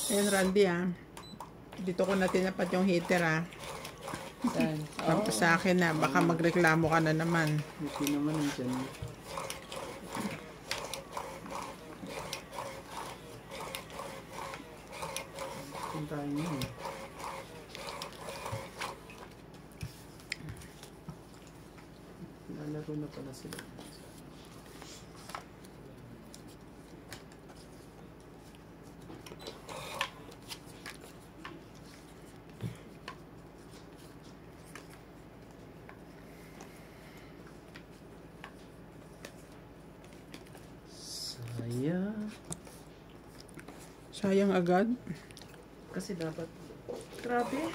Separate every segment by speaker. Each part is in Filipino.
Speaker 1: Ayan, Randy, dito ko na tinapat yung heater,
Speaker 2: Saan?
Speaker 1: Tapos sa akin na, baka magreklamo ka na naman.
Speaker 2: Hindi naman nandiyan. Puntahan niyo eh. Lalaro na pala sila.
Speaker 1: Sayang agad.
Speaker 2: Kasi dapat, grabe.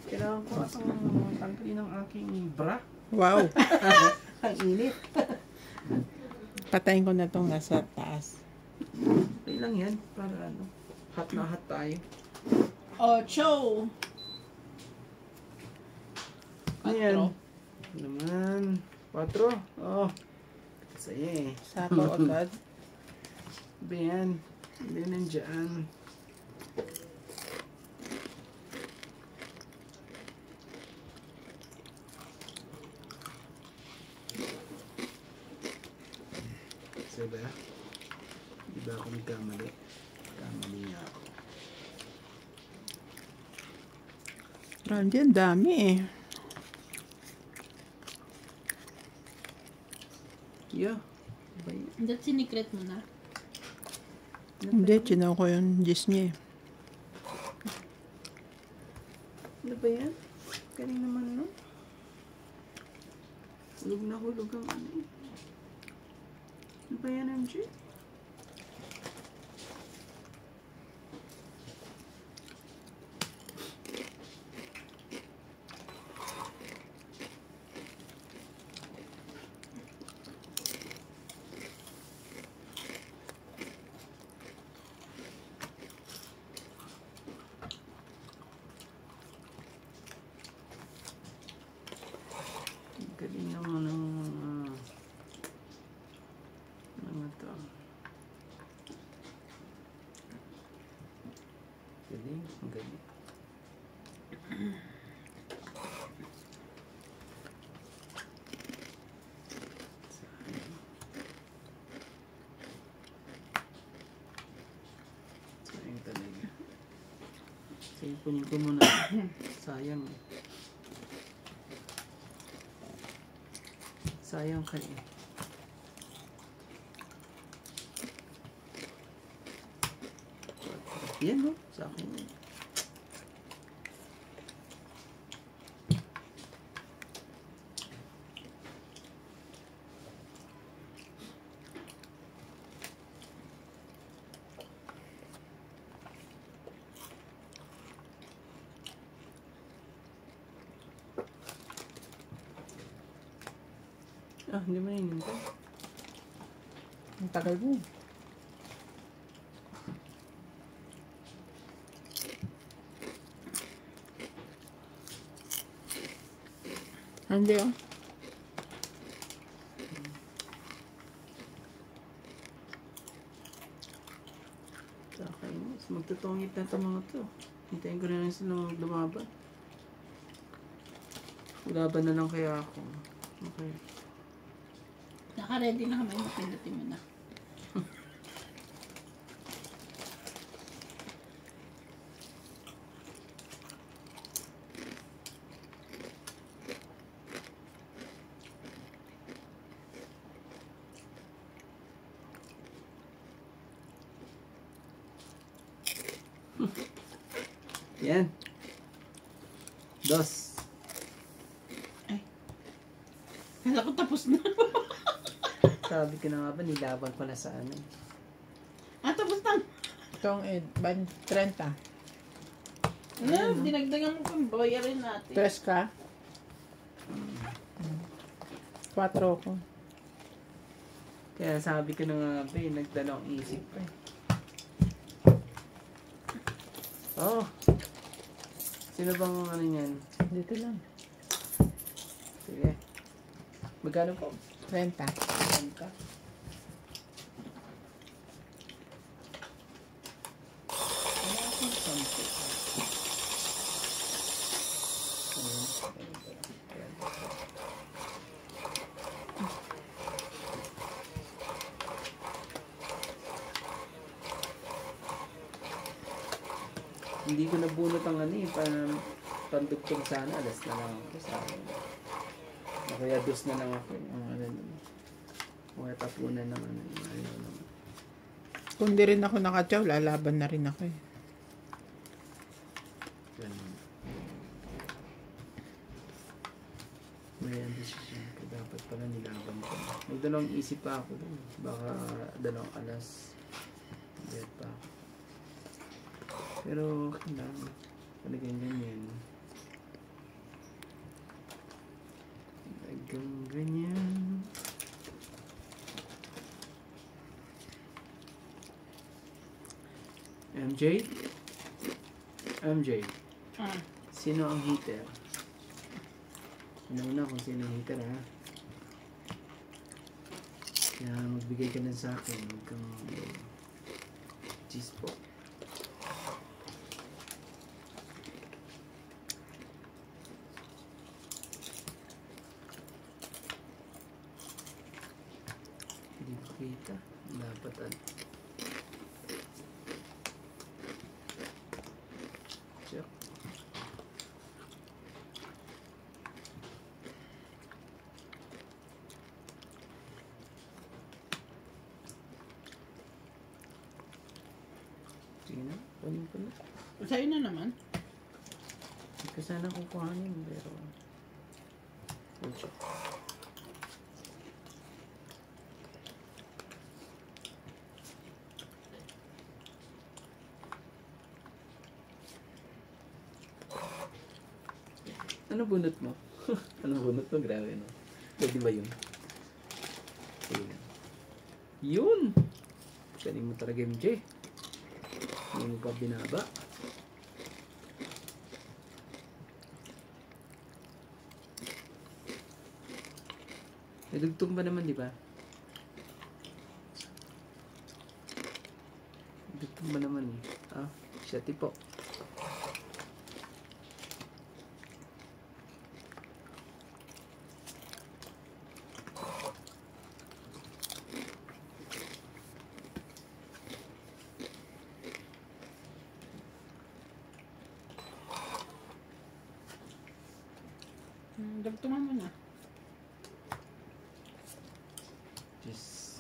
Speaker 2: Kailangan ko asang tanggalin ng aking bra.
Speaker 1: Wow.
Speaker 2: Ang init.
Speaker 1: Patayin ko na itong nasa taas.
Speaker 2: Okay lang yan. Para ano, hot na hot tayo.
Speaker 1: Ocho.
Speaker 2: Ayan. Naman. 4. Oh. Saya eh.
Speaker 1: Sapaw agad.
Speaker 2: Ayan. Hindi nandiyan. Diba? Diba ako nagkamali? Kamali nga ako.
Speaker 1: Randy, ang dami eh.
Speaker 2: Yeah.
Speaker 3: Hindi, sinikret mo na.
Speaker 1: Hindi, chinaw ko yung gis niya eh.
Speaker 2: Ano ba yan? Galing naman, no? Hulog na hulog ang ano eh. Ano ba yan, MJ? Galing naman ng mga to. Galing, galing. Sayang talaga. Sige, kunin ko muna. Sayang eh. Sayang kayo. Yan no, sa akin. Ah, hindi mo nainintay.
Speaker 1: Ang tagal mo. Hindi oh.
Speaker 2: Okay, magtutungit na ito mga to. Hintayin ko na lang sila lumaban. Laban na lang kaya ako. Okay.
Speaker 3: Naka-ready na kami. Pindutin mo na.
Speaker 2: Yan. 2.
Speaker 3: Ay. Kala ko tapos na.
Speaker 2: Sabi ko na nga ba, nilaban pala sa ano.
Speaker 3: Tapos na.
Speaker 1: Itong 30.
Speaker 3: Dinagdagan mo kung bayarin natin.
Speaker 1: 3 ka? 4 ko.
Speaker 2: Kaya sabi ko na nga ba, nagdalawang isip pa eh. Oh. Sino bang ano yan?
Speaker 1: Dito lang.
Speaker 2: Sige. Magkano po?
Speaker 1: 30.
Speaker 2: Ka? Hindi ko nabunot ang ano eh, pandugtong sana, alas na lang ako sa akin. O kaya dos na lang ako. Ang ano naman. O kaya tapunan naman. Ayaw naman.
Speaker 1: Kung di rin ako nakatsaw, lalaban na rin ako eh.
Speaker 2: Ganun. May decision ko. Dapat pala nilaban ko. May dalawang isip pa ako dun. Baka dalawang alas. Bed pa ako. Pero kailangan. Talagang ganyan. Talagang ganyan. MJ? MJ,
Speaker 3: Ah,
Speaker 2: sino ang heater? Una kung sino ang heater ha. Kaya magbigay ka lang sa akin. Huwag kang cheese po. Hindi ko kita. Dapat check. Sige na, kunin ko na.
Speaker 3: sa'yo na naman.
Speaker 2: Hindi ko sana kukuhanin, pero we'll check. Ano bunot mo? Ano bunot mo? Grabe, no? Pwede ba yun? Sige na. Yun! Galing mo talaga, MJ. Hindi mo pa binaba. Nadugtong ba naman, di ba? Nadugtong ba naman eh? Ah, siya tipo.
Speaker 3: Dagtungan mo na.
Speaker 2: Just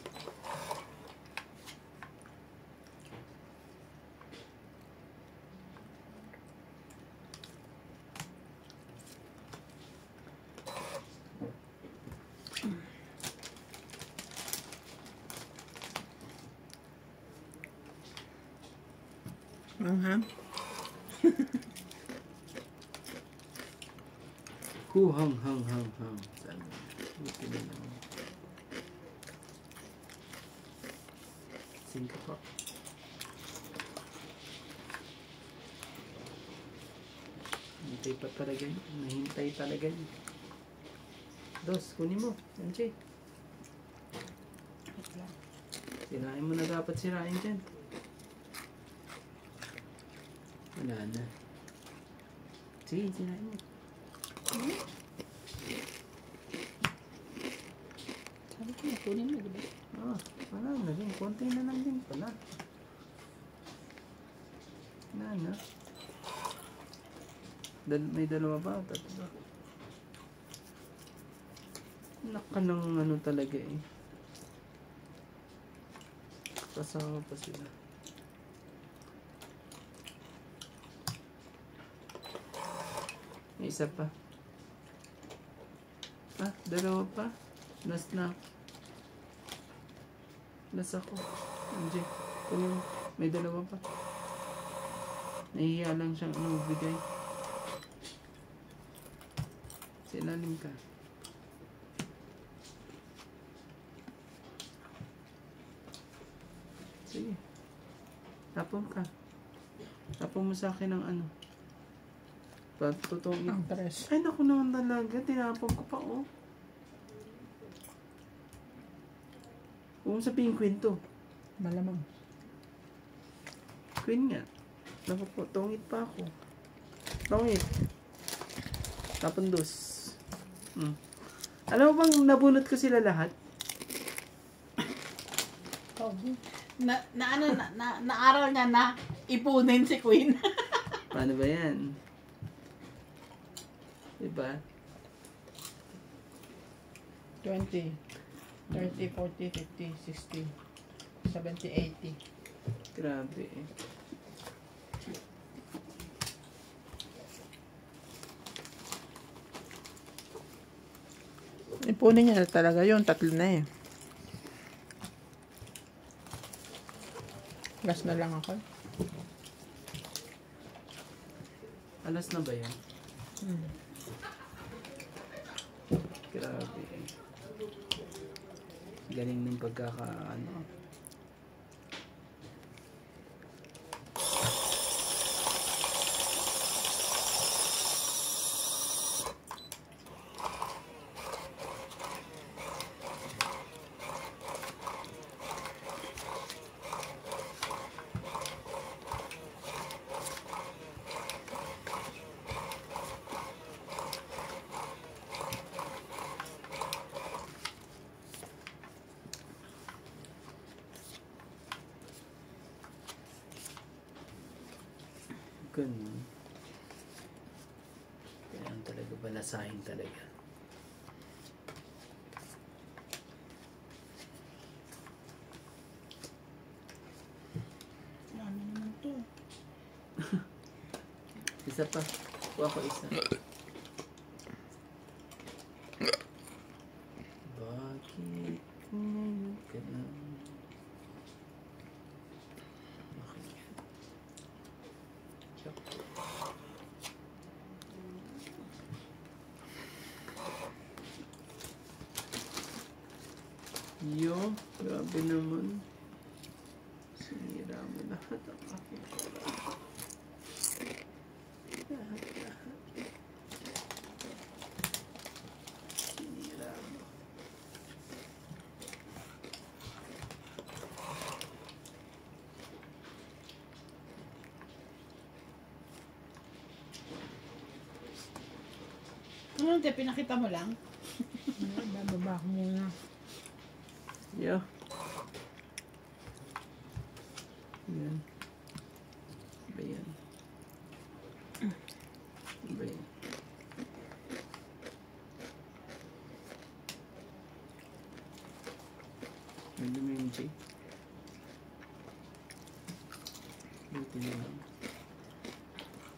Speaker 1: Manghang.
Speaker 2: hang. Sana. Buti na lang. Singka po. Hintay pa talaga yun. Nahintay talaga yun. Dos, kunin mo. MJ. Sirain mo na dapat sirain dyan. Wala na. Sige, sirain mo.
Speaker 3: Sabi ko na, kunin mo, diba?
Speaker 2: Ah, wala na din. Konti na lang din pala. Wala na. May dalawa ba? Tatlo. Naka ng ano talaga eh. Kasama pa sila. May isa pa. Ah, dalawa pa. Last na. Last ako. MJ, kunin mo. May dalawa pa. Nahihiya lang siyang bigay. Sa ilalim ka. Sige. Tapon ka. Tapon mo sa akin ng ano. Patutong
Speaker 1: Ang tres.
Speaker 2: Ay, naku naman talaga. Tinapon ko pa, oh. Huwag mo sabihin queen to.
Speaker 1: Malamang.
Speaker 2: Queen nga. Naku po, tungit pa ako. Tungit. Tapon dos. Alam mo bang nabunot ko sila lahat?
Speaker 3: Naaral niya na ipunin si Queen.
Speaker 2: Paano ba yan? Diba?
Speaker 1: 20, 30, 40, 50, 60, 70, 80.
Speaker 2: Grabe eh.
Speaker 1: Ipunin niya na talaga yun. Tatlo na eh. Last na lang ako.
Speaker 2: Alas na ba yan?
Speaker 1: Hmm.
Speaker 2: Grabe eh. Galing ng pagkakaano. Ganun. Kailangan talaga balasahin talaga.
Speaker 3: Ano naman to?
Speaker 2: Isa pa. Kuha ko isa. Bakit ngayon ka lang? Yo, grabe naman. Sinira mo lahat ang aking pala. Lahat. Sinira mo.
Speaker 3: Ano, te, pinakita mo lang?
Speaker 1: Bababa ko muna.
Speaker 2: Yo. Yan. Ba yan? Ba yan? Ano mo yung J? Buti na lang.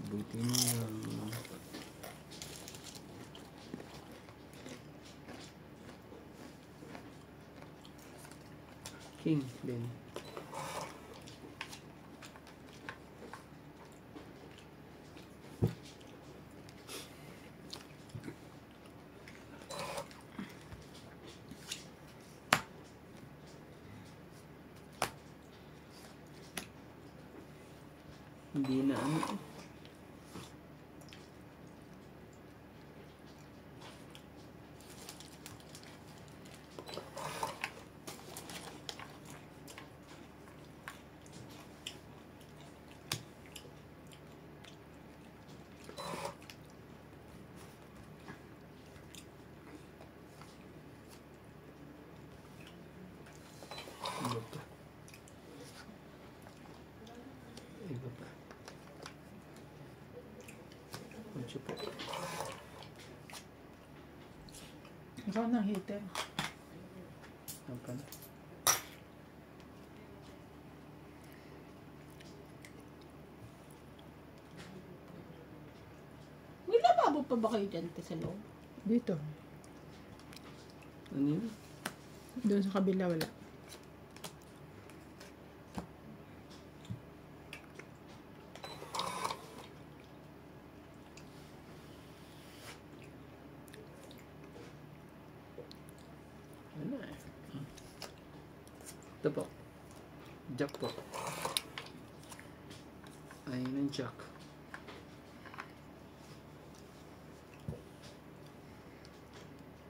Speaker 2: Buti na lang. King din. Hindi na ano. Iba pa. Iba pa. Medyo po.
Speaker 1: Ikaw ng heater.
Speaker 2: Apa na?
Speaker 3: May lababo pa ba kayo dyan, te, sa loob?
Speaker 1: Dito.
Speaker 2: Ano yun?
Speaker 1: Doon sa kabila wala.
Speaker 2: Wala eh. Ito po. Jack po. Ayun ang jack.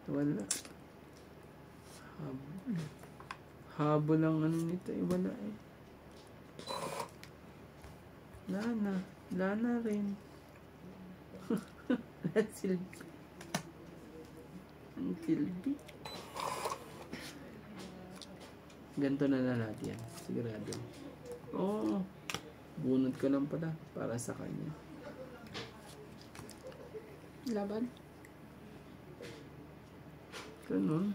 Speaker 2: Wala. Habol ang ano nito eh. Wala eh. Lana. Lana rin. Silbi. Ang silbi. Ganito na lang natin yan. Sigurado. Oo. Bunot ko lang pala para sa kanya.
Speaker 3: Laban.
Speaker 2: Ganun.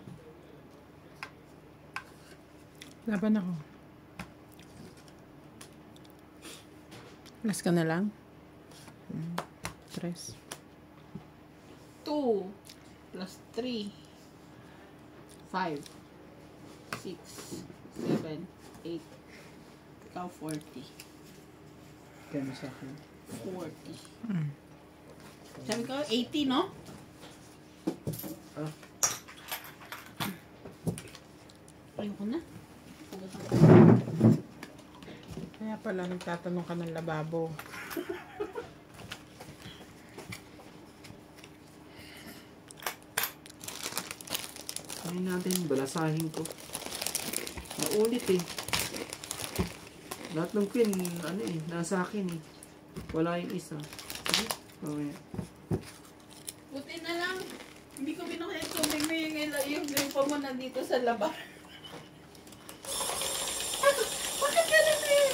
Speaker 1: Laban ako. Last ka na lang. 3.
Speaker 3: 2 plus 3. 5. 6. 7. 8. Ikaw 40.
Speaker 2: Kaya sa akin.
Speaker 3: 40. Sabi ko, 80, no?
Speaker 2: Ah,
Speaker 3: Ayoko na.
Speaker 1: Kaya pala nagtatanong ka ng lababo.
Speaker 2: kain natin. Balasahin ko. Naulit eh. Lahat ng queen, ano eh, nasa akin eh. Wala yung isa. Sige, mamaya.
Speaker 3: Buti na lang. Hindi ko binuksan yung tubig mo yung gripo mo nandito sa labas. Bakit ganun eh?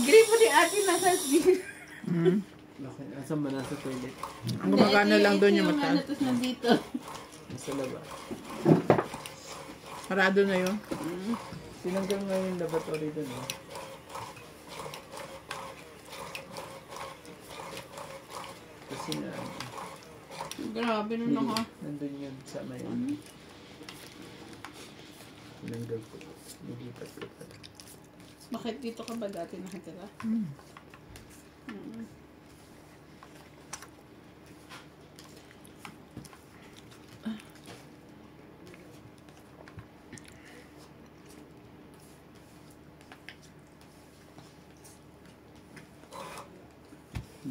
Speaker 3: Gripo ni ate nasa
Speaker 2: Bakit? Asan ba nasa toilet?
Speaker 1: Ang gumagana lang doon yung
Speaker 3: ano,
Speaker 1: mata.
Speaker 3: tapos nandito.
Speaker 2: Nasa labas.
Speaker 1: Sarado na yun.
Speaker 2: Sinanggal nga yung laboratory doon eh. Kasi na,
Speaker 3: Grabe nun ako.
Speaker 2: nandun yun sa may sinanggal ko. Nilipat ko pala.
Speaker 3: Bakit dito ka ba dati nakatira?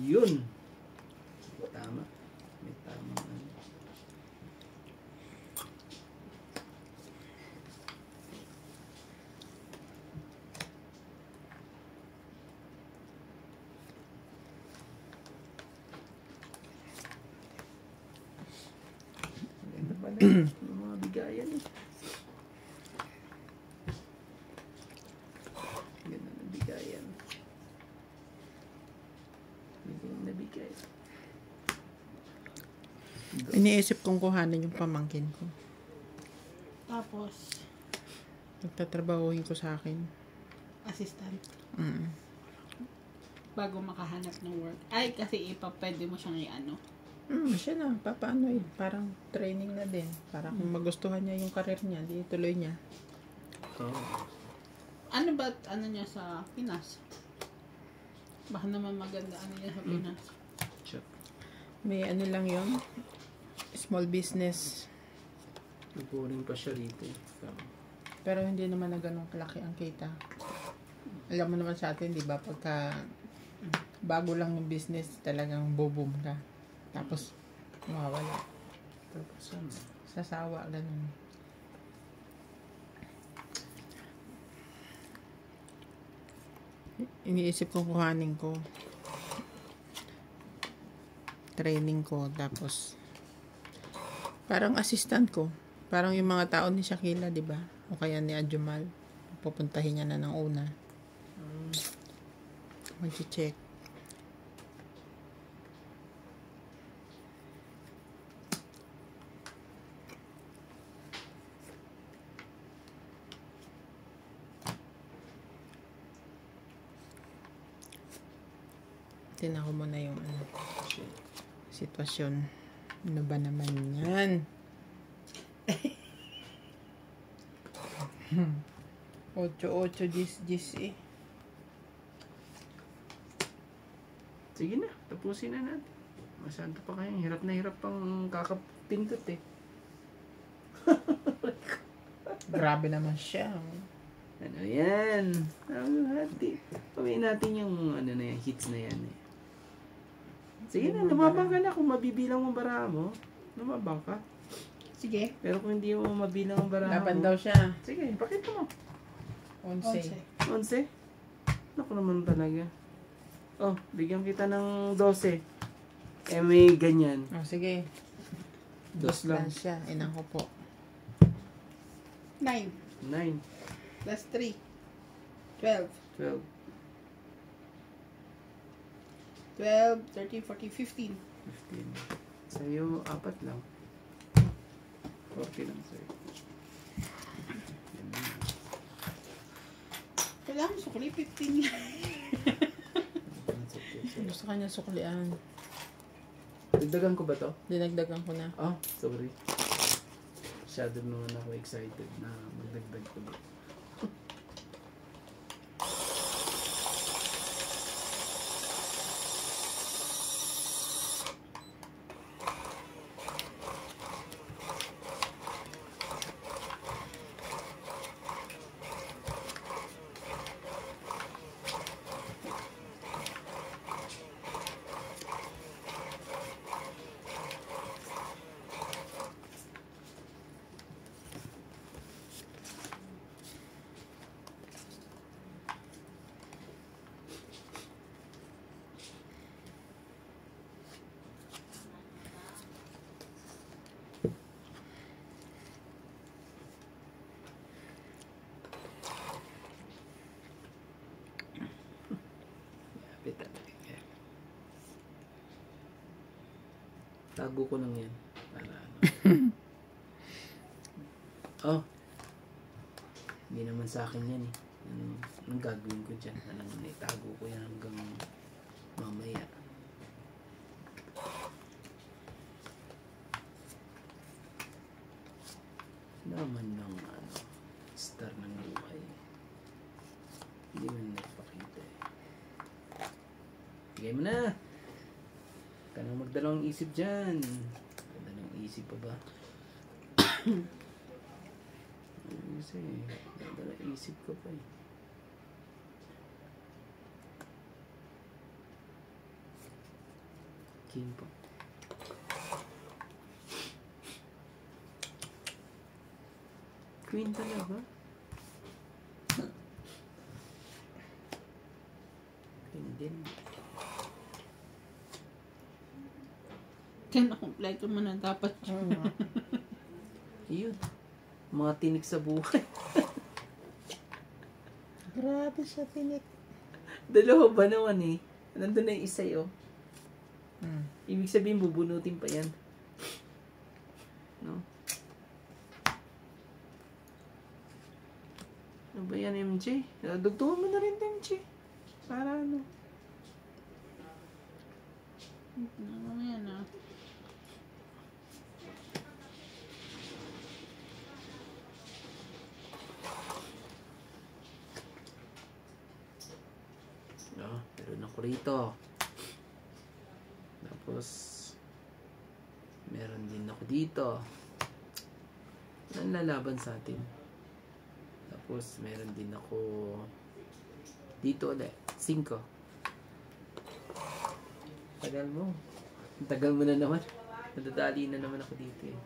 Speaker 2: Yun! Tama. May tama ano. Ganda pala. Yung mga bigayan eh. Ganda ng bigayan. Bigay na bigay.
Speaker 1: Iniisip kong kuhanin yung pamangkin ko.
Speaker 3: Tapos,
Speaker 1: Nagtatrabahuhin ko sa akin.
Speaker 3: assistant. Bago makahanap ng work. Ay, kasi pwede mo siyang i-ano.
Speaker 1: Siya na, papaano eh. Parang training na din. Para kung magustuhan niya yung career niya, di tuloy niya.
Speaker 2: Oh.
Speaker 3: Ano ba, ano niya sa Pinas? Baka naman maganda ano niya sa Pinas.
Speaker 2: Check.
Speaker 1: May ano lang yun. Small business.
Speaker 2: Nagpuring pa siya rito.
Speaker 1: Pero hindi naman na ganun kalaki ang kita. Alam mo naman sa atin, di ba? Pagka bago lang yung business, talagang boom ka. Tapos, mawawala.
Speaker 2: Tapos ano?
Speaker 1: Sasawa, ganun. Iniisip kong kuhanin ko. Training ko. Tapos, parang assistant ko. Parang yung mga tao ni Shakila, di ba? O kaya ni Ajumal. Pupuntahin niya na ng una. Mag-check. Tingnan ko muna yung ano, sitwasyon. Ano ba naman yan? 8-8 gis eh.
Speaker 2: Sige na, tapusin na natin. Masyado pa kayo. Hirap na hirap pang kakapindot eh.
Speaker 1: Grabe naman siya.
Speaker 2: Ano yan? Pawin natin yung ano na yan, hits na yan eh. Sige na, lumabang ka na. Kung mabibilang mo bara mo, lumabang ka.
Speaker 3: Sige.
Speaker 2: Pero kung hindi mo mabilang ang bara
Speaker 1: Laban
Speaker 2: mo,
Speaker 1: daw siya.
Speaker 2: sige, pakita mo.
Speaker 1: 11.
Speaker 2: 11? Naku naman talaga. Oh, bigyan kita ng 12. Eh, may ganyan.
Speaker 1: Oh, sige.
Speaker 2: Dos lang.
Speaker 1: Siya. Inang ko po.
Speaker 3: 9
Speaker 2: 9,
Speaker 3: plus 3. 12.
Speaker 2: 12.
Speaker 3: 12, 13, 14, 15.
Speaker 2: 15. Sa'yo, 4 lang. 40 lang sa'yo. Yan na.
Speaker 3: Kailangan sukli, 15 lang.
Speaker 1: Gusto kanya suklian.
Speaker 2: Dagdagan ko ba to?
Speaker 1: Dinagdagan ko na.
Speaker 2: Oh, sorry. Masyado naman ako excited na magdagdag ko ba. Tago ko lang yan. Para ano. Oh. Hindi naman sa akin yan eh. Anong gagawin ko dyan? Alam, itago ko yan hanggang mamaya. Naman ng ano, star ng buhay. Hindi man nagpakita eh. Bigay mo na! Kanang magdalawang isip dyan. Magdalawang isip pa ba? Kasi, magdalawang isip ka pa eh. King pa. Queen talaga? Queen din.
Speaker 3: Kaya na-complete mo na dapat yun.
Speaker 2: Yun. Mga tinik sa buhay.
Speaker 1: Grabe siya, tinik.
Speaker 2: Dalawa ba naman eh? Nandun na yung isa yun.
Speaker 1: Hmm.
Speaker 2: Ibig sabihin, bubunutin pa yan. No? Ano ba yan, MJ? Dugtungan mo na rin, MJ. Para ano?
Speaker 3: Ano yan ah.
Speaker 2: No, meron ako rito. Tapos, meron din ako dito. Ang lalaban sa atin. Tapos, meron din ako dito ulit. 5. Tagal mo. Ang tagal mo na naman. Nadadali na naman ako dito eh.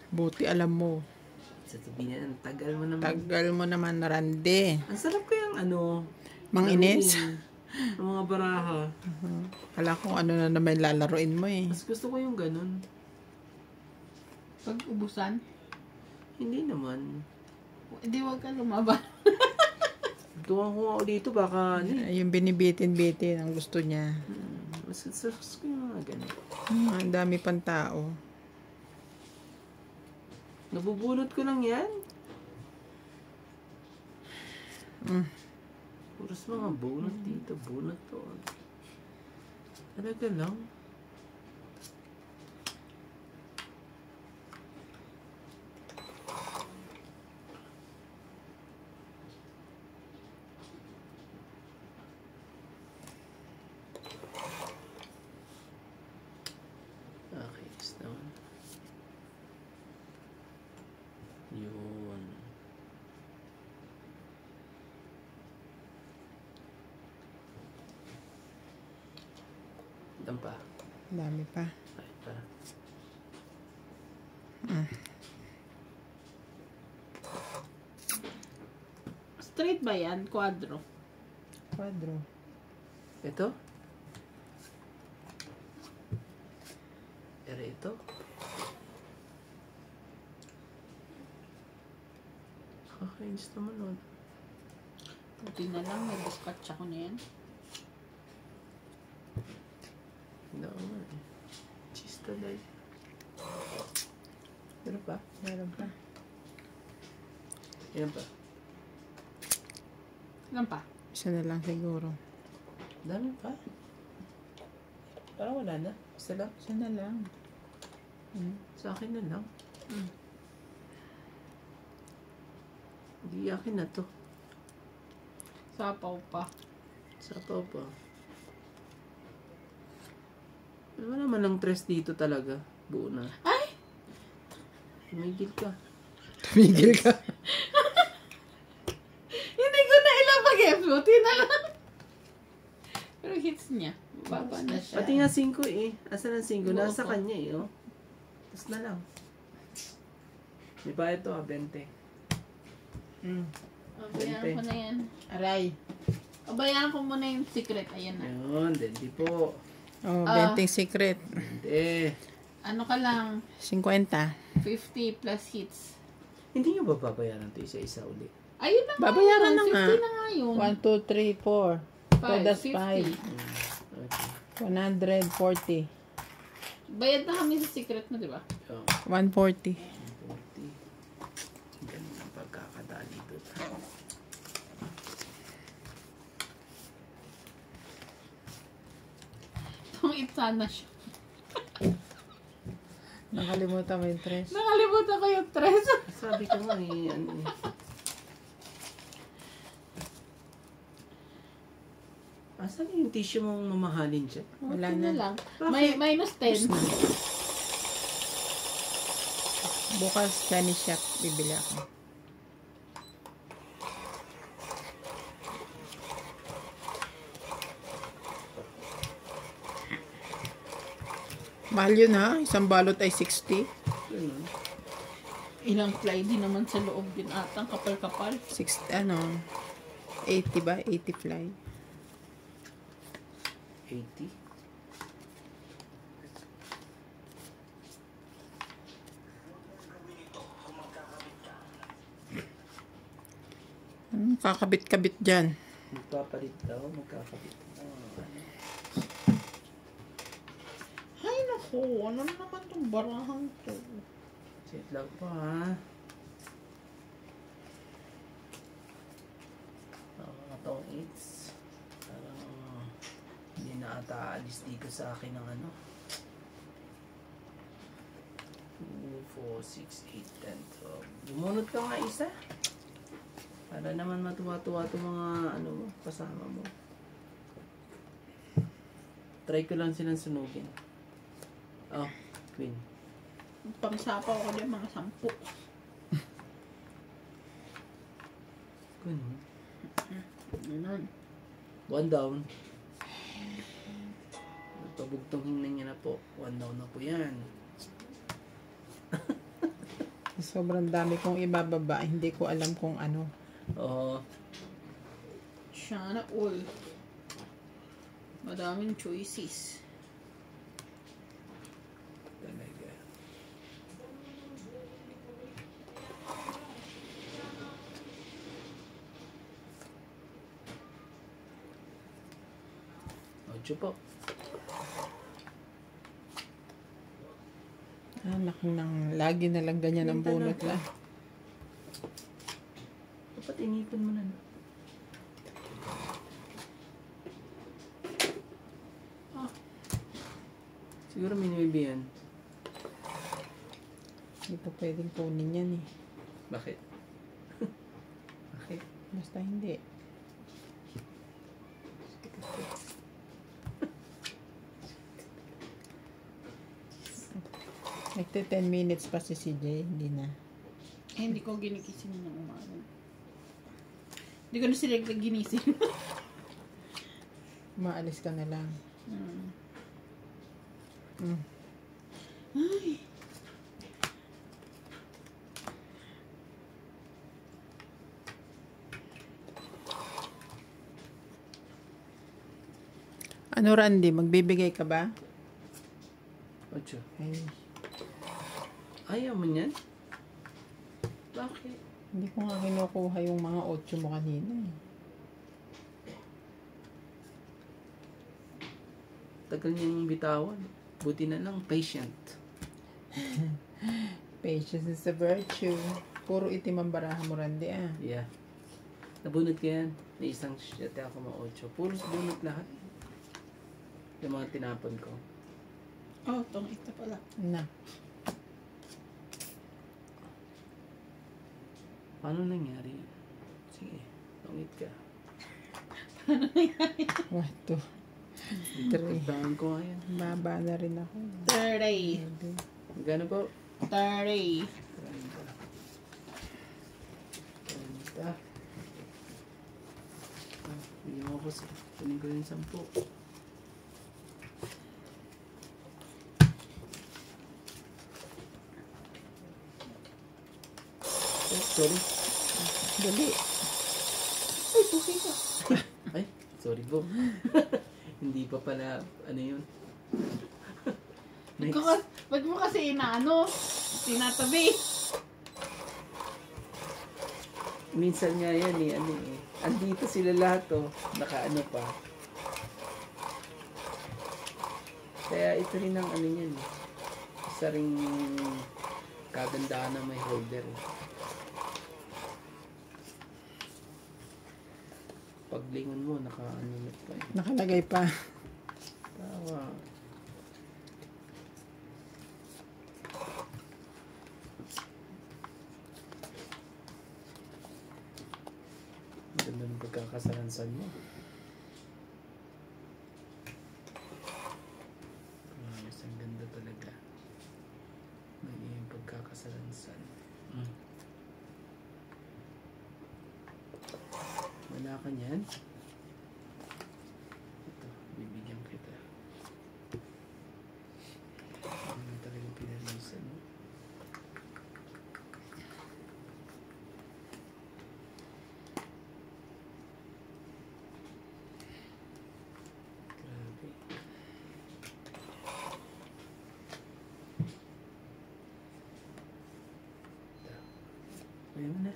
Speaker 1: Buti alam mo.
Speaker 2: Sasabihin na, ang tagal mo naman.
Speaker 1: Tagal mo naman, Rande.
Speaker 2: Ang sarap kayang ano.
Speaker 1: Manginis.
Speaker 2: laruin ng mga baraha.
Speaker 1: Kala kung ano na naman lalaroin mo eh.
Speaker 2: Mas gusto ko yung ganun.
Speaker 3: Pag ubusan,
Speaker 2: Hindi naman.
Speaker 3: hindi wag ka lumaban.
Speaker 2: Tuwang ko ako dito baka ano eh.
Speaker 1: Yung binibitin-bitin ang gusto niya.
Speaker 2: Mas gusto ko yung mga ganun.
Speaker 1: Ang dami pang tao.
Speaker 2: Nabubunot ko lang yan.
Speaker 1: Mm.
Speaker 2: Puros mga bunot dito. Bunot to. Talaga lang. Okay, stop. Yun. Ilan pa?
Speaker 1: Dami pa.
Speaker 2: Ay, pa.
Speaker 3: Straight ba yan? Quadro.
Speaker 1: Quadro.
Speaker 2: Ito? Pero ito? Kakainis naman nun.
Speaker 3: Buti na lang, may dispatch ako na yan.
Speaker 2: tuloy. Meron pa?
Speaker 1: Meron pa.
Speaker 2: Yan pa.
Speaker 3: Ilan pa?
Speaker 1: Isa na lang siguro.
Speaker 2: Dami pa. Parang wala na. Isa lang.
Speaker 1: Isa na lang.
Speaker 2: Sa akin na lang.
Speaker 3: Mm.
Speaker 2: Hindi akin na to.
Speaker 3: Sapaw pa.
Speaker 2: Sapaw pa. Wala naman ng tres dito talaga. Buo na.
Speaker 3: Ay!
Speaker 2: Tumigil ka.
Speaker 1: Tumigil ka.
Speaker 3: Hindi ko na ilapag eh. Buti na lang. Pero hits niya. Baba na siya.
Speaker 2: Pati nga 5 eh. Asan ang 5? Nasa kanya eh. Oh. Tapos na lang. Di ba ito 20?
Speaker 3: Bayaran ko na yan.
Speaker 1: Aray.
Speaker 3: Bayaran ko muna yung secret. Ayan na.
Speaker 2: Yun. 20 po.
Speaker 1: Oh, Benting Secret.
Speaker 2: Hindi.
Speaker 3: Ano ka lang?
Speaker 1: 50.
Speaker 3: 50 plus hits.
Speaker 2: Hindi nyo ba babayaran ito isa-isa uli?
Speaker 3: Ayun na nga.
Speaker 1: Babayaran na
Speaker 3: 50
Speaker 1: nga.
Speaker 3: na nga yun.
Speaker 1: 1, 2, 3, 4. So that's 5.
Speaker 3: 50.
Speaker 2: Okay.
Speaker 1: 140.
Speaker 3: Bayad na kami sa secret mo, di ba?
Speaker 2: So,
Speaker 1: 140.
Speaker 2: 40. Ganun ang pagkakadali dito.
Speaker 3: Tungit sana siya.
Speaker 1: Nakalimutan mo yung tres.
Speaker 3: Nakalimutan ko yung tres.
Speaker 2: Sabi ko nga eh, ano eh. Asan yung tissue mong mamahalin siya?
Speaker 1: Wala
Speaker 3: Okay
Speaker 1: na.
Speaker 3: lang.
Speaker 2: Bakit?
Speaker 3: May minus 10.
Speaker 1: Bukas, Chinese shop, bibili ako. Mahal yun ha? Isang balot ay 60.
Speaker 2: Ganun.
Speaker 3: Ilang fly din naman sa loob din atang kapal-kapal.
Speaker 1: 60, ano? 80 ba? 80 fly.
Speaker 2: 80.
Speaker 1: Kakabit-kabit dyan.
Speaker 2: Magpapalit daw, magkakabit. Ano?
Speaker 3: Ay naku, ano na naman tong barahan to?
Speaker 2: Sit lang po ha. Itong 8s. Parang hindi na ata alis dito sa akin ng ano. 2, 4, 6, 8, 10, 12. Bumunot ka nga isa. Para naman matuwa-tuwa itong mga ano mo, kasama mo. Try ko lang silang sunugin. Oh, Queen.
Speaker 3: Pangsapaw ko din mga 10.
Speaker 2: Queen.
Speaker 3: Ganun.
Speaker 2: 1 down. Pabugtong hingnan niya na po. 1 down na po yan.
Speaker 1: Sobrang dami kong ibababa. Hindi ko alam kung ano.
Speaker 2: Oo.
Speaker 3: Sana all. Madaming choices.
Speaker 2: Talaga. Ocho po.
Speaker 1: Anak nang lagi na lang ganyan ang bunot lang.
Speaker 2: Dapat inipon mo na. No?
Speaker 3: Ah.
Speaker 2: Siguro minibibi yan.
Speaker 1: Hindi pa pwedeng kunin yan eh.
Speaker 2: Bakit? Bakit?
Speaker 1: Basta hindi. Nagte 10 minutes pa si CJ, hindi na.
Speaker 3: Eh, hindi ko ginikising ng umaga. Hindi ko na sila ginising.
Speaker 1: Maalis ka na lang.
Speaker 3: Hmm.
Speaker 1: Mm.
Speaker 3: Ay.
Speaker 1: Ano Randy, magbibigay ka ba?
Speaker 2: Ocho.
Speaker 1: Ay,
Speaker 2: Ayaw mo niyan? Bakit?
Speaker 1: hindi ko nga kinukuha yung mga 8 mo kanina eh.
Speaker 2: Tagal niyang bitawan. Buti na lang, patient.
Speaker 1: Patience is a virtue. Puro itim ang baraha mo, Randy, ah.
Speaker 2: Yeah. Nabunot ko yan. May isang 7 ako ma-8. Puro bunot lahat. Yung mga tinapon ko.
Speaker 3: Oh, itong ito pala.
Speaker 1: Na.
Speaker 2: Paano nangyari? Sige, tungit ka.
Speaker 1: What to? 3.
Speaker 2: Tandaan ko nga yan.
Speaker 1: Baba na rin ako.
Speaker 3: 30.
Speaker 2: Magkano po?
Speaker 3: 30.
Speaker 2: 30. Hindi mo ako sa... Kunin ko yung 10. Oh, sorry.
Speaker 1: Dali.
Speaker 3: Ay, puki ka.
Speaker 2: Ay, sorry po. Hindi pa pala, ano yun?
Speaker 3: Ba't mo kasi inaano? Tinatabi.
Speaker 2: Minsan nga yan eh, ano eh. Andito sila lahat oh, nakaano pa. Kaya ito rin ang ano yan eh. Isa ring kagandahan na may holder eh. Paglingon mo, naka-ano pa eh.
Speaker 1: Nakalagay pa.
Speaker 2: Tawa. Ganda ng pagkakasalansan mo. Mas ang ganda talaga. Naging pagkakasalansan. Wala ka niyan? Ito, bibigyan kita. Ano talagang pinalisan mo? Grabe. Ayaw mo na.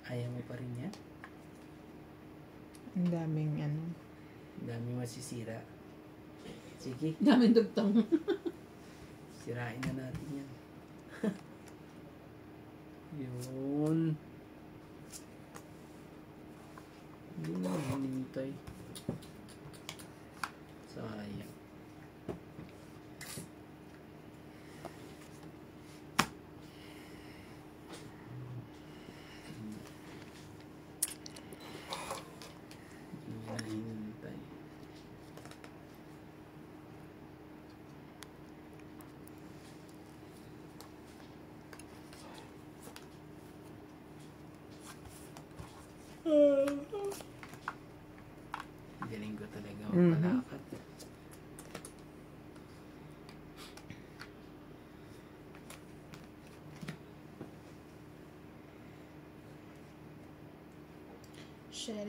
Speaker 2: Ayaw mo pa rin yan?
Speaker 1: Ang daming ano.
Speaker 2: Ang dami masisira. Sige,
Speaker 3: Daming dugtong.
Speaker 2: sirain na natin yan. Yun. Hindi na hinintay. Sayang. Hindi na hinintay. Galing ko talaga magpalakad.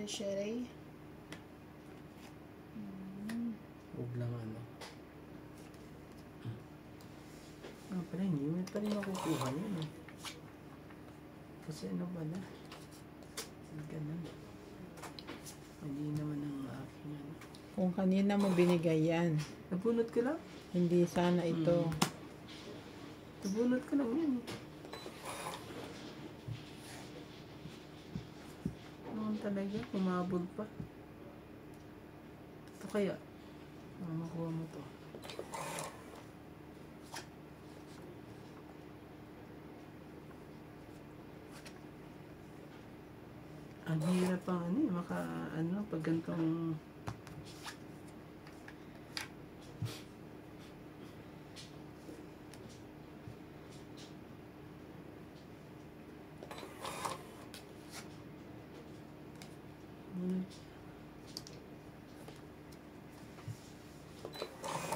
Speaker 3: Sherry.
Speaker 2: Huwag lang ano. Ah, pala hindi mo pa rin makukuha yun eh. Kasi ano pala? Hindi ganun. Hindi naman ang aking ano.
Speaker 1: Kung kanina mo binigay yan,
Speaker 2: Nabunot ko lang?
Speaker 1: hindi sana ito.
Speaker 2: Nabunot ko lang yun. Naman talaga, umabog pa. Ito kaya? Makuha mo to. Ang hirap ang ano eh, pag ganitong...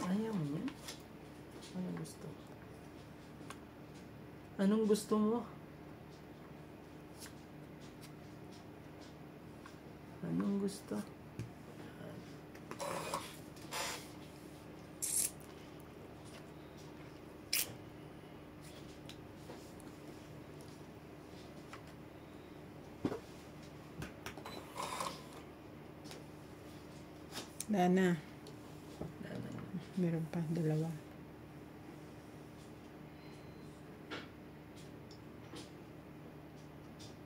Speaker 2: Ayaw mo yan? Anong gusto? Anong gusto mo? Anong gusto?
Speaker 1: Wala na.
Speaker 2: Wala na yun.
Speaker 1: Meron pa, dalawa.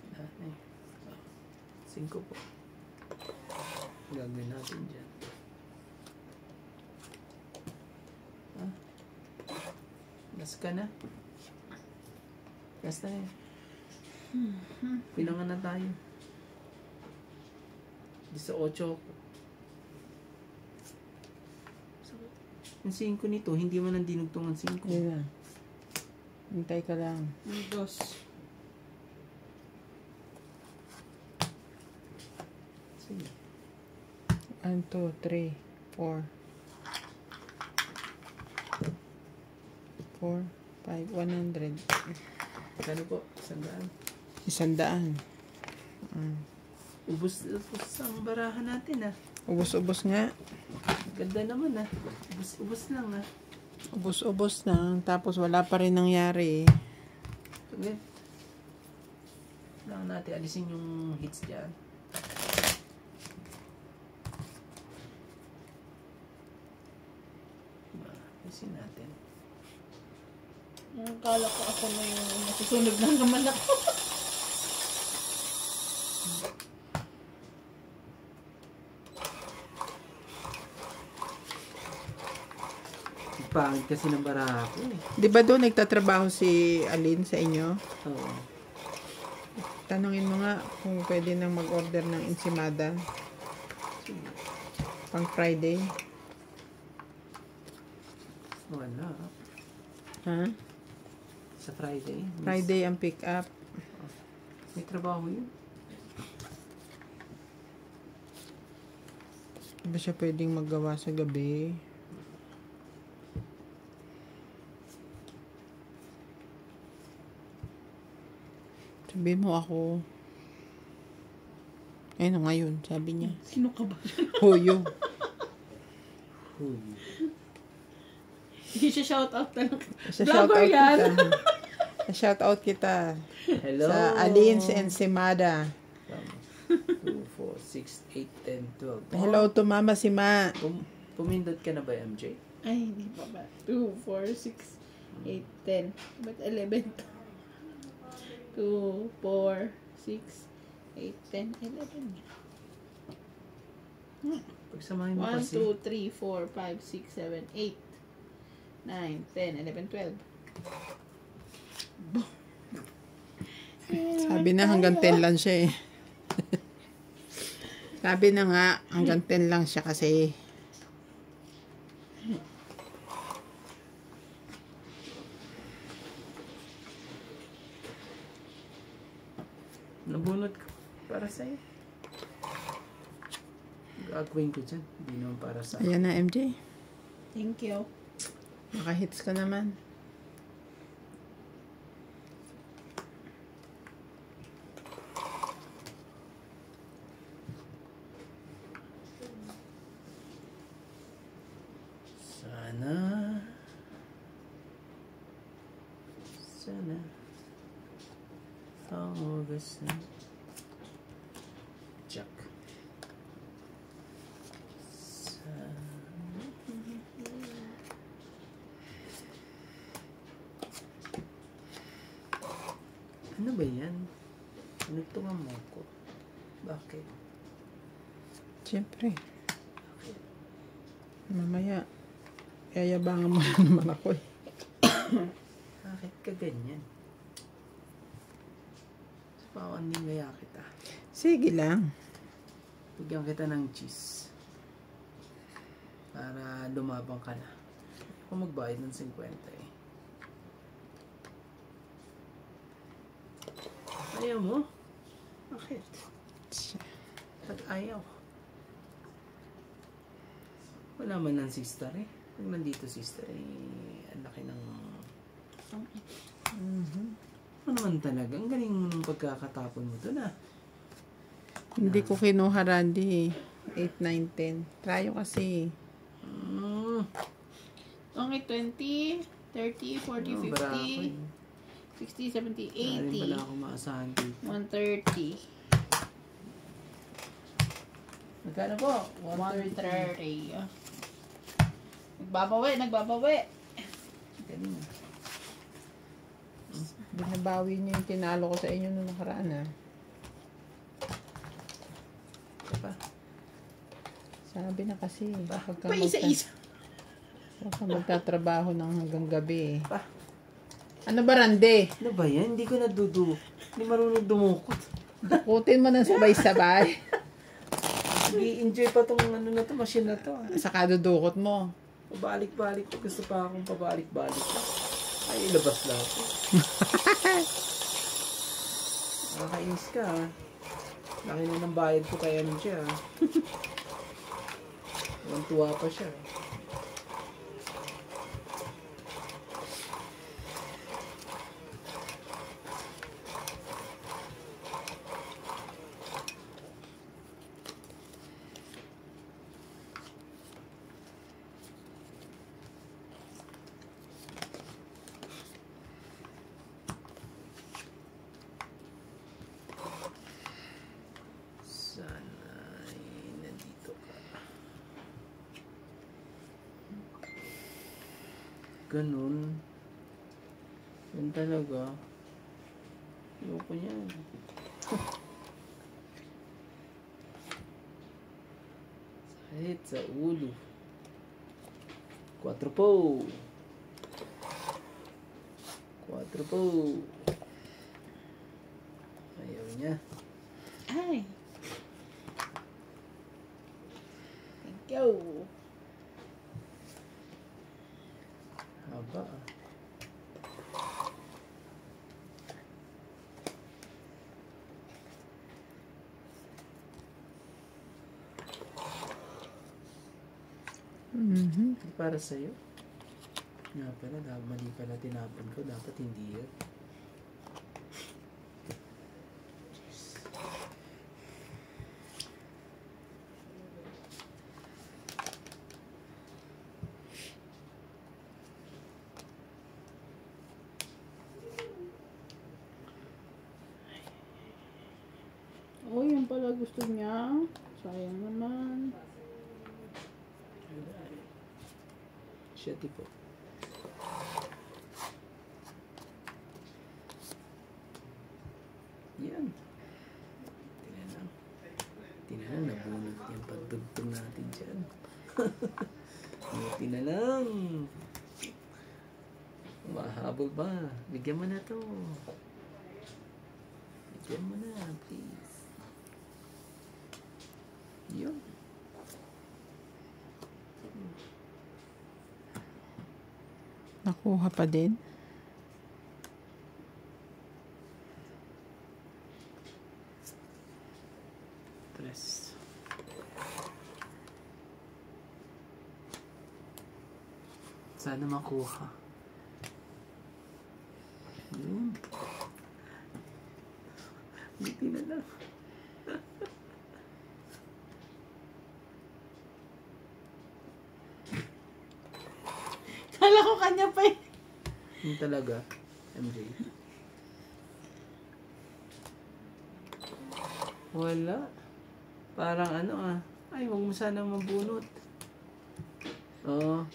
Speaker 2: Wala na eh. 5 po. Gagawin natin dyan. Ah. Last ka na. Last na eh. Pinangan na tayo. 18 ako. Yung 5 nito, hindi man ang dinugtong ang 5.
Speaker 1: Yun na. Hintay ka lang.
Speaker 3: Dos.
Speaker 2: Sige.
Speaker 1: 1, 2, 3, 4. 4, 5, 100.
Speaker 2: Kano po? 100.
Speaker 1: 100.
Speaker 2: Ubus ang barahan natin ah.
Speaker 1: Ubus-ubus nga.
Speaker 2: Ganda naman ah. Ubus lang ah.
Speaker 1: Ubus-ubus lang. Tapos wala pa rin nangyari.
Speaker 2: Okay. Kailangan natin alisin yung hits dyan. Alisin natin.
Speaker 3: Kala ko ako na yung masusunog na naman ako.
Speaker 2: Pangit kasi ng baraha ko eh.
Speaker 1: Di ba doon nagtatrabaho si Alin sa inyo?
Speaker 2: Oo.
Speaker 1: Tanungin mo nga kung pwede nang mag-order ng ensimada. Pang Friday.
Speaker 2: Wala.
Speaker 1: Ha?
Speaker 2: Sa Friday.
Speaker 1: Friday ang pick up.
Speaker 2: May trabaho yun.
Speaker 1: Di ba siya pwedeng maggawa sa gabi? Sabihin mo ako. Ayun na ngayon, sabi niya.
Speaker 3: Sino ka ba?
Speaker 1: Hoyo.
Speaker 2: Huy.
Speaker 3: Hindi siya shout out na lang.
Speaker 1: Shout out
Speaker 3: yan.
Speaker 1: kita. Shout out kita.
Speaker 2: Hello.
Speaker 1: Sa Alin's Ensimada.
Speaker 2: 2, 4, 6, 8, 10, 12.
Speaker 1: Hello to Mama si Ma.
Speaker 2: Pumindot ka na ba, MJ?
Speaker 3: Ay, hindi pa ba? 2, 4, 6, 8, 10. Ba't 11? 2, 4, 6, 8, 10, 11.
Speaker 2: Pagsamahin mo
Speaker 3: 1,
Speaker 2: kasi.
Speaker 3: 2, 3, 4, 5, 6, 7, 8, 9, 10, 11, 12.
Speaker 1: Sabi na hanggang 10 lang siya eh. Sabi na nga hanggang 10 lang siya kasi.
Speaker 2: Nabunot ko para sa'yo. Gagawin ko dyan. Hindi naman para sa'yo.
Speaker 1: Ayan na MJ.
Speaker 3: Thank you.
Speaker 1: Makahits ka naman.
Speaker 2: Sana ang August na Jack. Ano ba yan? Pinagtungan mo ko. Bakit?
Speaker 1: Siyempre. Mamaya, yayabangan mo na naman ako eh.
Speaker 2: Bakit ka ganyan? Parang hindi kaya kita.
Speaker 1: Sige lang.
Speaker 2: Bigyan kita ng cheese. Para lumabang ka na. Ako magbayad ng 50 eh. Ayaw mo? Bakit? Ba't ayaw? Wala man ng sister eh. Pag nandito sister eh, ang laki ng... Ano naman talaga? Ang galing mo nung pagkakatapon mo to na.
Speaker 1: Hindi ko kinuha Randy eh. 8, 9, 10. Trayo kasi.
Speaker 3: Okay, 20, 30, 40, 50, 60, 70, 80.
Speaker 2: Wala akong maasahan dito.
Speaker 3: 130.
Speaker 2: Magkano po?
Speaker 3: 130. Nagbabawi.
Speaker 2: Ganun.
Speaker 1: Binabawi niyo yung tinalo ko sa inyo nung nakaraan, ha?
Speaker 2: Pa.
Speaker 1: Sabi na kasi, huwag
Speaker 3: Pa isa-isa.
Speaker 1: ka magtatrabaho ng hanggang gabi.
Speaker 2: Pa.
Speaker 1: Ano ba, Rande?
Speaker 2: Ano ba yan? Hindi ko nadudu. Hindi marunong dumukot.
Speaker 1: Dukutin mo ng sabay-sabay.
Speaker 2: Nag-i-enjoy pa tong ano na to, machine na to.
Speaker 1: Saka dudukot mo.
Speaker 2: Pabalik-balik. Gusto pa akong pabalik-balik. Ay, ilabas lahat. Nakakainis ka, ha? Laki na ng bayad ko kaya nun siya, ha? Tuwa pa siya. Ganun. Yan talaga. Ayoko niyan. Sakit sa ulo. 4 po. 4 po. Ayaw niya.
Speaker 3: Ay. Thank you.
Speaker 2: Haba. Para sa'yo. Nga pala, mali pala tinapon ko. Dapat hindi yan.
Speaker 3: Oh, yan pala gusto niya. Sayang naman.
Speaker 2: Shitty po. Yan. Tingnan lang, nabunot yung pagdugtong natin dyan. Tingnan lang. Mahabol ba? Bigyan mo na to. Bigyan mo na, please. Yun.
Speaker 1: Nakuha pa din.
Speaker 2: Tres. Sana makuha. Yun. Hindi na lang.
Speaker 3: Kala ko kanya pa eh.
Speaker 2: Yun talaga, MJ. Wala. Parang ano ah. Ay, huwag mo sana mabunot. Oo.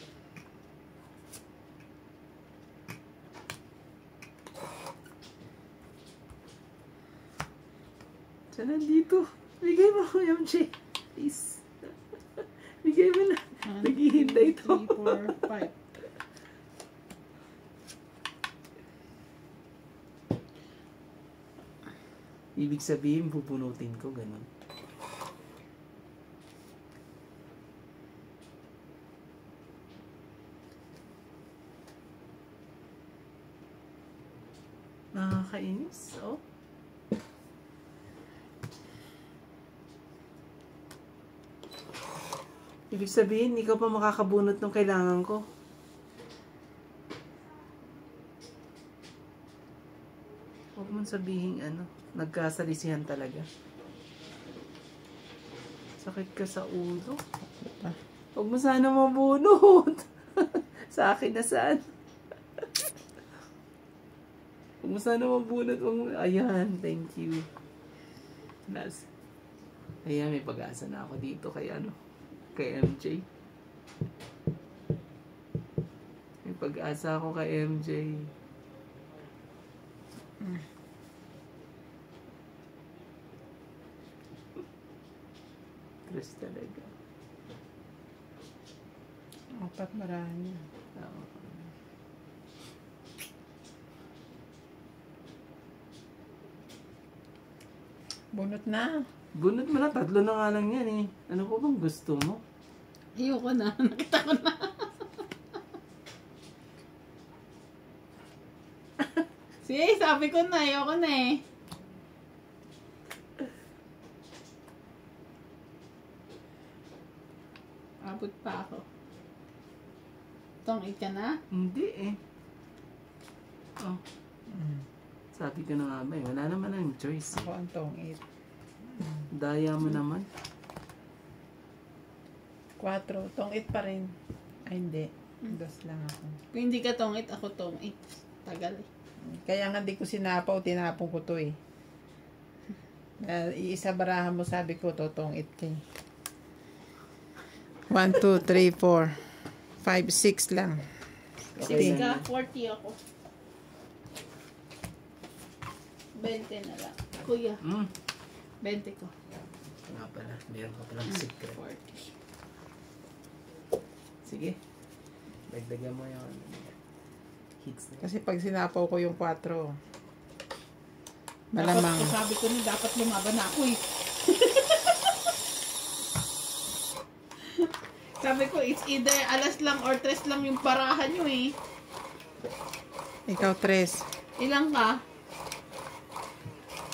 Speaker 2: Saan nandito? Bigay mo ko, MJ. Please. Bigay mo na. Naghihintay to.
Speaker 3: 3, 4, 5.
Speaker 2: Ibig sabihin, pupunutin ko, ganun. Nakakainis, oh. Ibig sabihin, ikaw pa makakabunot ng kailangan ko. Huwag mong sabihin, ano, nagkasalisihan talaga. Sakit ka sa ulo. Huwag mo sana mabunot. Sa akin na saan? Huwag mo sana mabunot. Ayan, thank you. Last. Ayan, may pag-asa na ako dito kay kay MJ. May pag-asa ako kay MJ. Tres talaga.
Speaker 1: Apat marami.
Speaker 2: Oo.
Speaker 1: Bunot na.
Speaker 2: Bunot mo na, 3 na nga lang yan eh. Ano po bang gusto mo?
Speaker 3: Ayoko na. Nakita ko na. Sige, sabi ko na. Ayoko na eh. Abot pa ako. Tong ka na?
Speaker 2: Hindi eh. Oh, sabi ko na nga ba eh, wala naman ang choice.
Speaker 1: Ako ang tong 8.
Speaker 2: Daya mo naman.
Speaker 1: 4. Tong 8 pa rin. Ay, hindi. 2 lang ako.
Speaker 3: Kung hindi ka tong ako tong tagal eh.
Speaker 1: Kaya nga di ko sinapaw, tinapon ko to eh. Iisa barahan mo, sabi ko, totong 8 kay. 1, 2, 3, 4, 5, 6 lang.
Speaker 3: 6 ka, 40 ako. 20 na lang. Kuya, 20 ko.
Speaker 2: Nga pala, meron ka palang secret.
Speaker 3: 40.
Speaker 2: Sige. Dagdagan mo yung hits na.
Speaker 1: Kasi pag sinapaw ko yung 4, malamang.
Speaker 3: Dapat, sabi ko na dapat lumaban ako eh. Sabi ko, it's either alas lang or 3 lang yung parahan nyo eh.
Speaker 1: Ikaw 3.
Speaker 3: Ilang ka?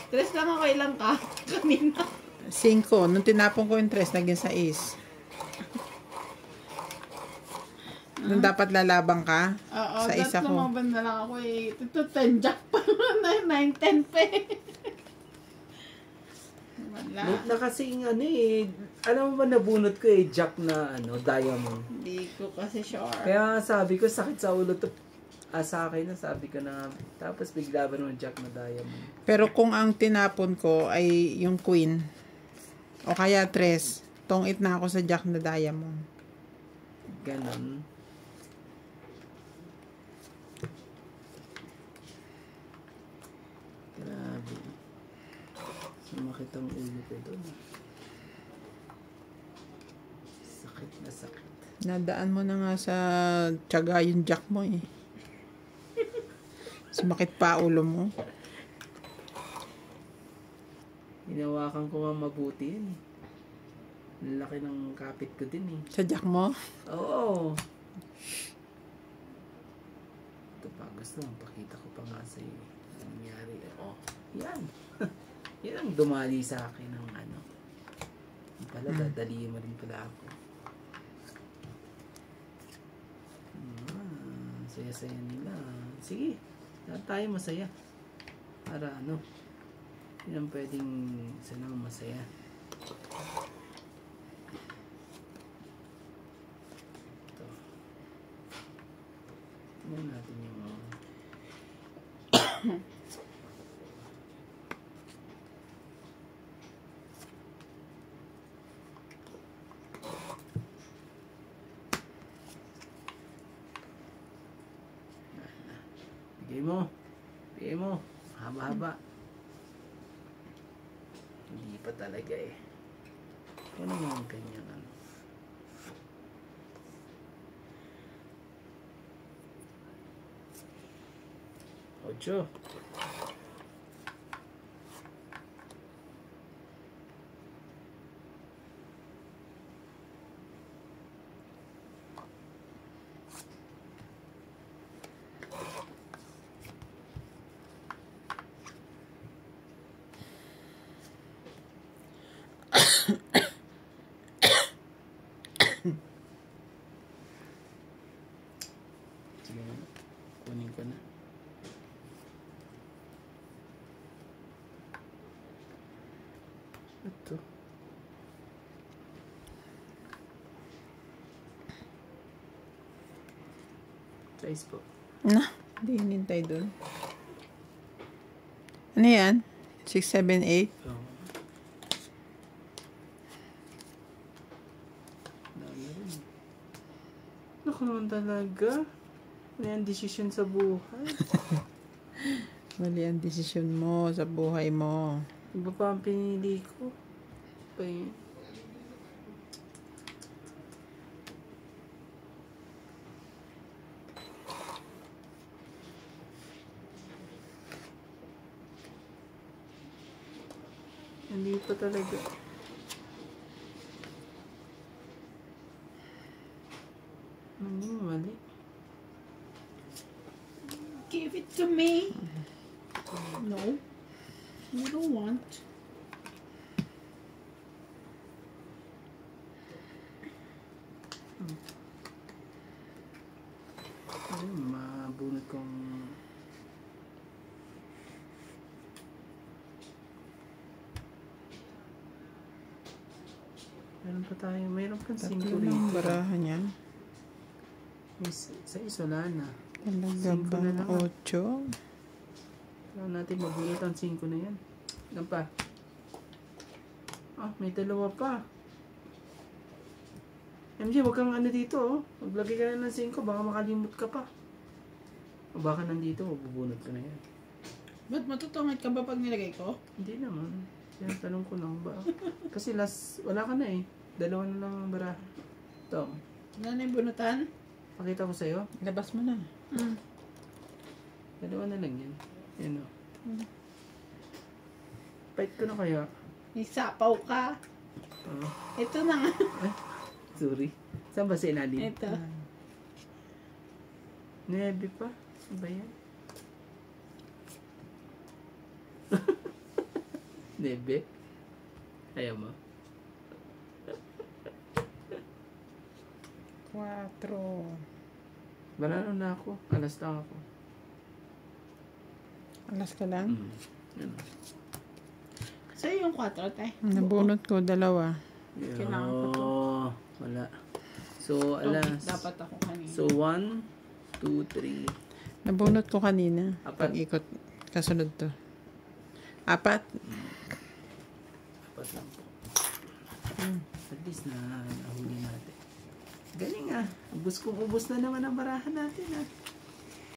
Speaker 3: 3 lang ako, ilang ka? Kanina.
Speaker 1: 5. Nung tinapon ko yung 3, naging 6. Nung dapat lalabang ka,
Speaker 3: Oo,
Speaker 1: sa isa ko.
Speaker 3: lumaban na lang ako eh. Ito 10 jack pa. 9-10 pa eh. Wala.
Speaker 2: Late na kasi yung eh. Alam mo ba nabunot ko eh, jack na diamond.
Speaker 3: Hindi ko kasi sure.
Speaker 2: Kaya sabi ko, sakit sa ulo to. Sa akin na, sabi ko na. Tapos bigla ba naman jack na diamond.
Speaker 1: pero kung ang tinapon ko ay yung queen, o kaya 3, tong 8 na ako sa jack na diamond.
Speaker 2: Ganon. Grabe. Sumakit ang ulo ko doon. Sakit na sakit.
Speaker 1: Nadaan mo na nga sa tiyaga yung jack mo eh. Sumakit pa ulo mo.
Speaker 2: Hinawakan ko nga mabuti yan eh. Ang laki ng kapit ko din eh.
Speaker 1: Sa jack mo?
Speaker 2: Oo. Ito pa, gusto mo, pakita ko pa nga sa iyo. Ano nangyari? Oh, yan. Yan ang dumali sa akin ng Yung pala, dadali mo rin pala ako. Saya-saya nila. Sige, lahat tayo masaya. Para yun ang pwedeng isa lang masaya. Ito. Tingnan natin yung bigay mo, haba-haba. Hindi pa talaga eh. Ano naman kanyang 8. Sige na, kunin ko na. Ito. Size po.
Speaker 1: Na, hindi hinintay dun. Ano yan? 6, 7, 8?
Speaker 2: Oh. naman talaga. May ang desisyon sa buhay.
Speaker 1: Mali ang desisyon mo sa buhay mo.
Speaker 2: Iba pa ang pinili ko. Kaya, hindi pa talaga. Mali.
Speaker 3: Give it to me. No. You don't want.
Speaker 2: Ayun, mabunot kong meron pa tayo, meron pang 5
Speaker 1: Tatlo
Speaker 2: rito.
Speaker 1: ng barahan yan.
Speaker 2: Sa isola na.
Speaker 1: Talaga
Speaker 2: 5
Speaker 1: ba?
Speaker 2: na lang.
Speaker 1: 8?
Speaker 2: Kailangan natin mabunot ang 5 na yan. Ilan pa? Ah, may 2 pa. MJ, huwag kang ano dito, oh. Maglagay ka na ng 5, baka makalimot ka pa. O baka nandito, bubunot ka na yan.
Speaker 3: Ba't matutungit ka ba pag nilagay ko?
Speaker 2: Hindi naman. Yan, tanong ko lang ba? Kasi wala ka na eh. 2 na lang ang bara. Ito,
Speaker 3: Wala na yung bunutan?
Speaker 2: pakita ko sa'yo.
Speaker 1: Labas mo na.
Speaker 2: 2 na lang yan. Yan o. Fight ko na kaya.
Speaker 3: Isapaw ka.
Speaker 2: Oh,
Speaker 3: Ito na nga.
Speaker 2: sorry. Saan ba sa ilalim?
Speaker 3: Ito.
Speaker 2: 9 pa? Ano ba yan? 9? Ayaw mo?
Speaker 1: 4.
Speaker 2: Banano na ako. Alas lang ako.
Speaker 1: Alas ka lang?
Speaker 2: Yan.
Speaker 3: Sa'yo yung 4, tay.
Speaker 1: Nabunot ko 2.
Speaker 3: Kailangan ko to.
Speaker 2: Wala. So, alas.
Speaker 3: Dapat ako kanina.
Speaker 2: So, 1, 2, 3.
Speaker 1: Nabunot ko kanina.
Speaker 2: 4.
Speaker 1: Pag-ikot. Kasunod to. 4.
Speaker 2: 4 lang po. At least na nahuli natin. Galing ah. Ubus na naman ang barahan natin ah.